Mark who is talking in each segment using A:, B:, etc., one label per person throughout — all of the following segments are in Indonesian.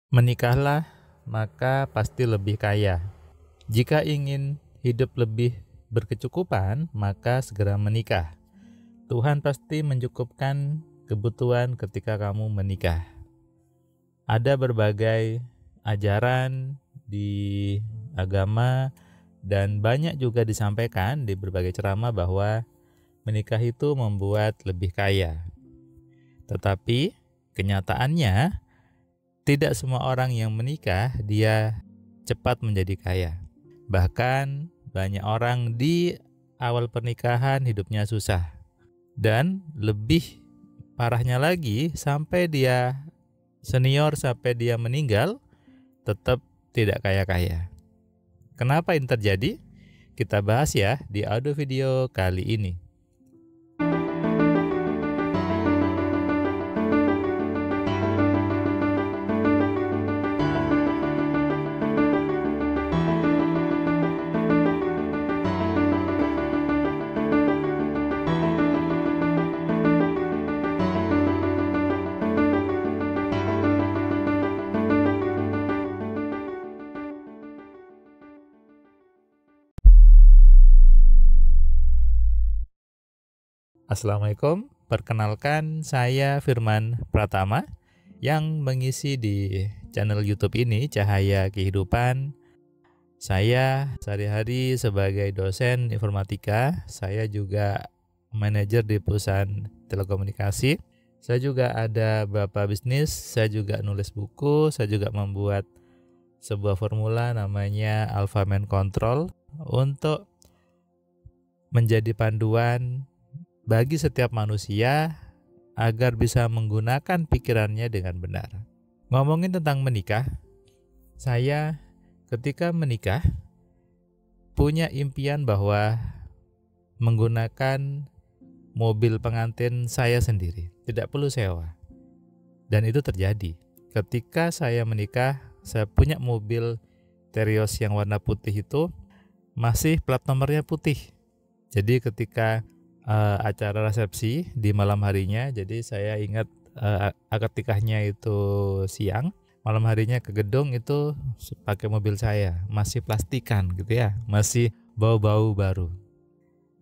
A: Menikahlah, maka pasti lebih kaya. Jika ingin hidup lebih berkecukupan, maka segera menikah. Tuhan pasti mencukupkan kebutuhan ketika kamu menikah. Ada berbagai ajaran di agama dan banyak juga disampaikan di berbagai ceramah bahwa menikah itu membuat lebih kaya. Tetapi kenyataannya tidak semua orang yang menikah dia cepat menjadi kaya. Bahkan banyak orang di awal pernikahan hidupnya susah. Dan lebih parahnya lagi, sampai dia senior, sampai dia meninggal, tetap tidak kaya-kaya. Kenapa ini terjadi? Kita bahas ya di audio video kali ini. Assalamualaikum, perkenalkan saya Firman Pratama yang mengisi di channel YouTube ini Cahaya Kehidupan. Saya sehari-hari sebagai dosen informatika, saya juga manajer di perusahaan telekomunikasi. Saya juga ada beberapa bisnis, saya juga nulis buku, saya juga membuat sebuah formula namanya Alpha Man Control untuk menjadi panduan bagi setiap manusia agar bisa menggunakan pikirannya dengan benar. Ngomongin tentang menikah, saya ketika menikah punya impian bahwa menggunakan mobil pengantin saya sendiri, tidak perlu sewa. Dan itu terjadi. Ketika saya menikah, saya punya mobil Terios yang warna putih itu masih plat nomornya putih. Jadi ketika acara resepsi di malam harinya, jadi saya ingat akad nikahnya itu siang, malam harinya ke gedung itu pakai mobil saya, masih plastikan gitu ya, masih bau-bau baru.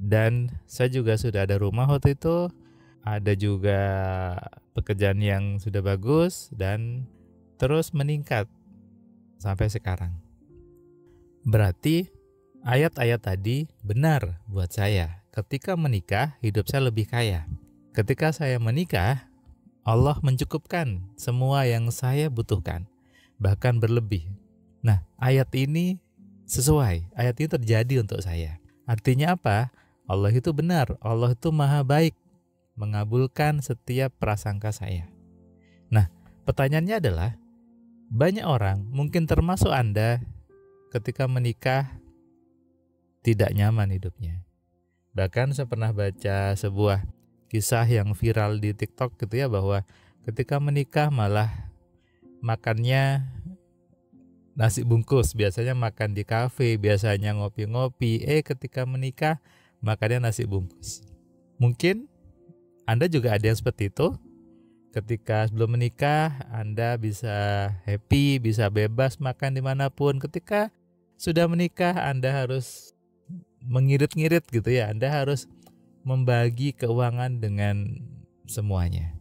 A: Dan saya juga sudah ada rumah waktu itu, ada juga pekerjaan yang sudah bagus dan terus meningkat sampai sekarang. Berarti ayat-ayat tadi benar buat saya. Ketika menikah, hidup saya lebih kaya. Ketika saya menikah, Allah mencukupkan semua yang saya butuhkan, bahkan berlebih. Nah, ayat ini sesuai, ayat ini terjadi untuk saya. Artinya apa? Allah itu benar, Allah itu maha baik, mengabulkan setiap prasangka saya. Nah, pertanyaannya adalah, banyak orang, mungkin termasuk Anda, ketika menikah tidak nyaman hidupnya. Bahkan saya pernah baca sebuah kisah yang viral di TikTok gitu ya, bahwa ketika menikah malah makannya nasi bungkus, biasanya makan di kafe, biasanya ngopi-ngopi, ketika menikah makannya nasi bungkus. Mungkin Anda juga ada yang seperti itu. Ketika sebelum menikah Anda bisa happy, bisa bebas makan dimanapun. Ketika sudah menikah Anda harus mengirit-ngirit gitu ya, Anda harus membagi keuangan dengan semuanya.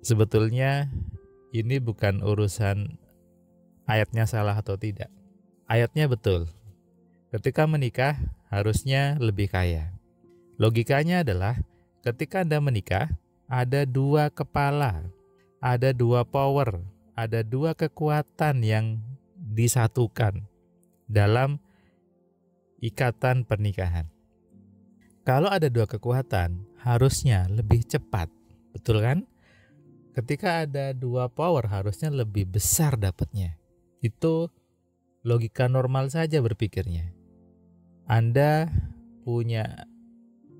A: Sebetulnya ini bukan urusan ayatnya salah atau tidak. Ayatnya betul. Ketika menikah harusnya lebih kaya. Logikanya adalah ketika Anda menikah ada dua kepala, ada dua power, ada dua kekuatan yang disatukan dalam ikatan pernikahan. Kalau ada dua kekuatan, harusnya lebih cepat, betul kan? Ketika ada dua power, harusnya lebih besar dapatnya. Itu logika normal saja berpikirnya. Anda punya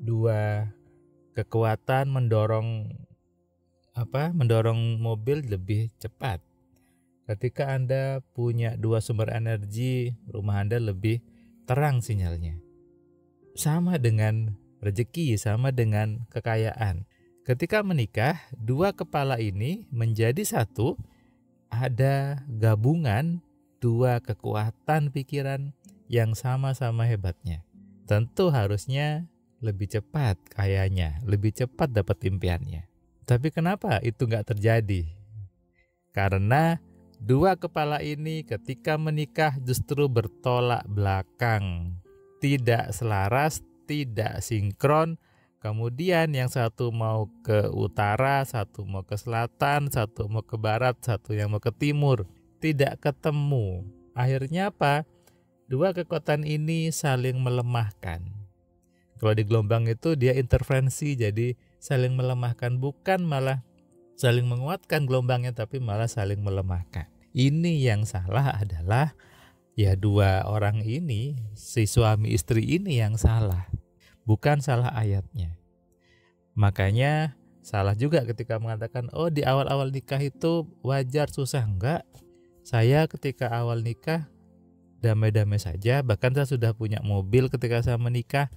A: dua kekuatan mendorong mobil lebih cepat. Ketika Anda punya dua sumber energi, rumah Anda lebih terang sinyalnya. Sama dengan rezeki, sama dengan kekayaan. Ketika menikah, dua kepala ini menjadi satu, ada gabungan dua kekuatan pikiran yang sama-sama hebatnya. Tentu harusnya lebih cepat kayanya, lebih cepat dapat impiannya. Tapi kenapa itu nggak terjadi? Karena dua kepala ini ketika menikah justru bertolak belakang, tidak selaras, tidak sinkron. Kemudian yang satu mau ke utara, satu mau ke selatan, satu mau ke barat, satu yang mau ke timur. Tidak ketemu. Akhirnya apa? Dua kekuatan ini saling melemahkan. Kalau di gelombang itu dia interferensi, jadi saling melemahkan, bukan malah saling menguatkan gelombangnya, tapi malah saling melemahkan. Ini yang salah adalah ya dua orang ini, si suami istri ini yang salah, bukan salah ayatnya. Makanya salah juga ketika mengatakan, oh di awal-awal nikah itu wajar susah. Enggak, saya ketika awal nikah damai-damai saja. Bahkan saya sudah punya mobil ketika saya menikah.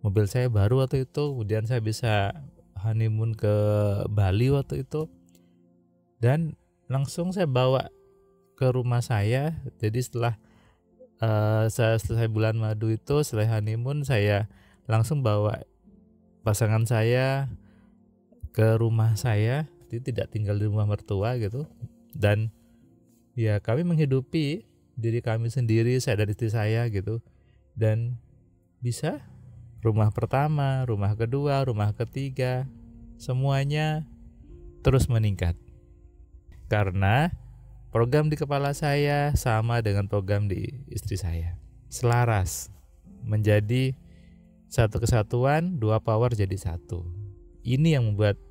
A: Mobil saya baru waktu itu. Kemudian saya bisa honeymoon ke Bali waktu itu. Dan langsung saya bawa ke rumah saya. Jadi setelah saya selesai bulan madu itu, setelah honeymoon, saya langsung bawa pasangan saya ke rumah saya. Jadi tidak tinggal di rumah mertua gitu. Dan ya kami menghidupi diri kami sendiri, saya dan istri saya gitu. Dan bisa rumah pertama, rumah kedua, rumah ketiga, semuanya terus meningkat. Karena program di kepala saya sama dengan program di istri saya. Selaras, menjadi satu kesatuan, dua power jadi satu. Ini yang membuat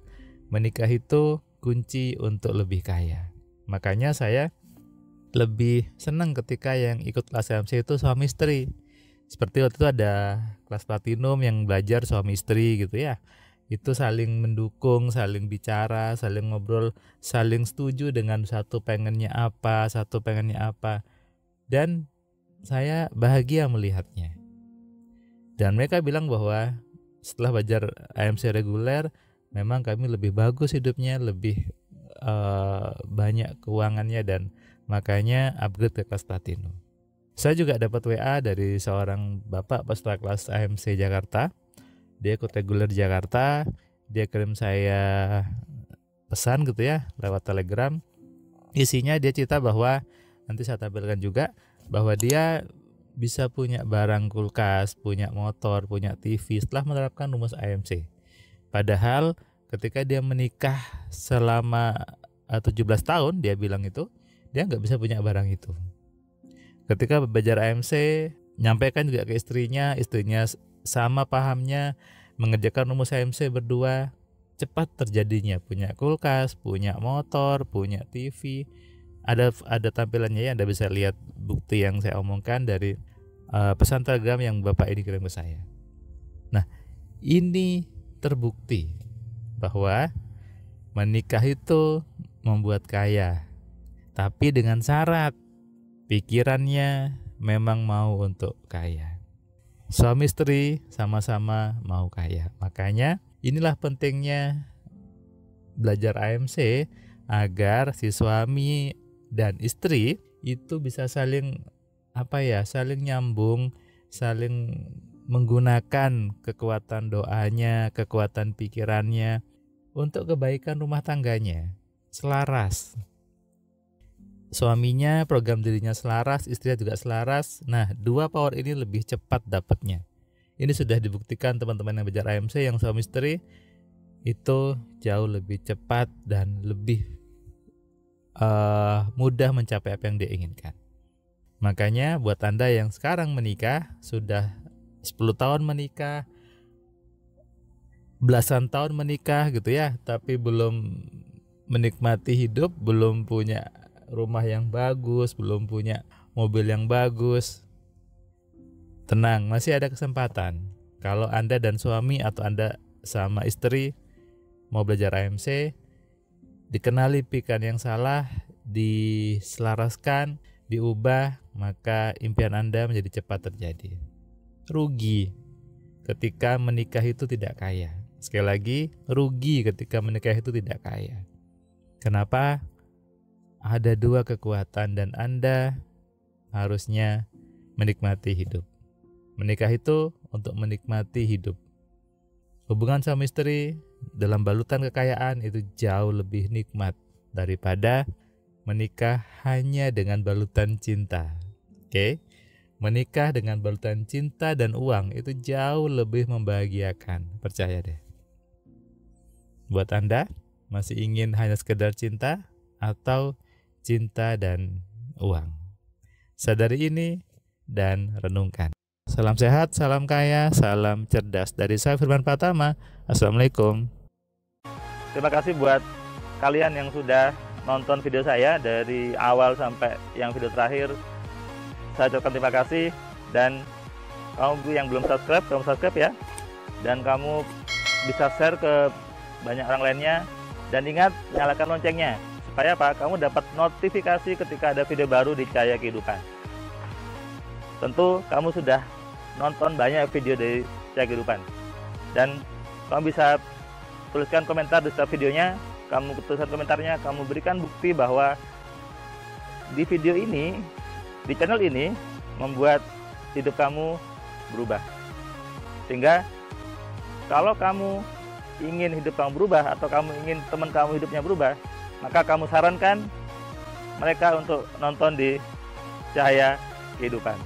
A: menikah itu kunci untuk lebih kaya. Makanya saya lebih senang ketika yang ikut kelas AMC itu suami istri. Seperti waktu itu ada kelas platinum yang belajar suami istri gitu ya. Itu saling mendukung, saling bicara, saling ngobrol, saling setuju dengan satu pengennya apa, satu pengennya apa. Dan saya bahagia melihatnya. Dan mereka bilang bahwa setelah belajar AMC reguler, memang kami lebih bagus hidupnya, lebih banyak keuangannya, dan makanya upgrade ke kelas platinum. Saya juga dapat WA dari seorang bapak peserta kelas AMC Jakarta. Dia ikut reguler di Jakarta. Dia kirim saya pesan gitu ya lewat Telegram. Isinya dia cerita bahwa, nanti saya tampilkan juga, bahwa dia bisa punya barang kulkas, punya motor, punya TV setelah menerapkan rumus AMC. Padahal ketika dia menikah selama 17 tahun, dia bilang itu dia nggak bisa punya barang itu. Ketika belajar AMC, nyampaikan juga ke istrinya sama pahamnya, mengerjakan rumus AMC berdua, cepat terjadinya punya kulkas, punya motor, punya TV. Ada tampilannya ya, Anda bisa lihat bukti yang saya omongkan dari pesan Telegram yang Bapak ini kirim ke saya. Nah, ini terbukti bahwa menikah itu membuat kaya, tapi dengan syarat pikirannya memang mau untuk kaya. Suami istri sama-sama mau kaya. Makanya inilah pentingnya belajar AMC, agar si suami dan istri itu bisa saling saling nyambung, saling menggunakan kekuatan doanya, kekuatan pikirannya untuk kebaikan rumah tangganya. Selaras. Suaminya program dirinya selaras, istrinya juga selaras. Nah, dua power ini lebih cepat dapatnya. Ini sudah dibuktikan teman-teman yang belajar AMC yang suami istri itu jauh lebih cepat dan lebih mudah mencapai apa yang dia inginkan. Makanya buat Anda yang sekarang menikah, sudah 10 tahun menikah, belasan tahun menikah gitu ya, tapi belum menikmati hidup, belum punya rumah yang bagus, belum punya mobil yang bagus, tenang, masih ada kesempatan. Kalau Anda dan suami atau Anda sama istri mau belajar AMC, dikenali pikiran yang salah, diselaraskan, diubah, maka impian Anda menjadi cepat terjadi. Rugi ketika menikah itu tidak kaya. Sekali lagi, rugi ketika menikah itu tidak kaya. Kenapa? ada dua kekuatan dan Anda harusnya menikmati hidup. Menikah itu untuk menikmati hidup. Hubungan suami istri dalam balutan kekayaan itu jauh lebih nikmat daripada menikah hanya dengan balutan cinta. Oke? Menikah dengan balutan cinta dan uang itu jauh lebih membahagiakan, percaya deh. Buat Anda, masih ingin hanya sekedar cinta atau cinta dan uang? Sadari ini dan renungkan. Salam sehat, salam kaya, salam cerdas. Dari saya Firman Pratama. Assalamualaikum. Terima kasih buat kalian yang sudah nonton video saya dari awal sampai yang video terakhir. Saya ucapkan terima kasih, dan kamu yang belum subscribe, kamu subscribe ya. Dan kamu bisa share ke banyak orang lainnya, dan ingat nyalakan loncengnya supaya apa? Kamu dapat notifikasi ketika ada video baru di Cahaya Kehidupan. Tentu kamu sudah nonton banyak video dari Cahaya Kehidupan, dan kamu bisa tuliskan komentar di setiap videonya. Kamu tuliskan komentarnya, kamu berikan bukti bahwa di video ini, di channel ini membuat hidup kamu berubah. Sehingga kalau kamu ingin hidup kamu berubah, atau kamu ingin teman kamu hidupnya berubah, maka kamu sarankan mereka untuk nonton di Cahaya Kehidupan.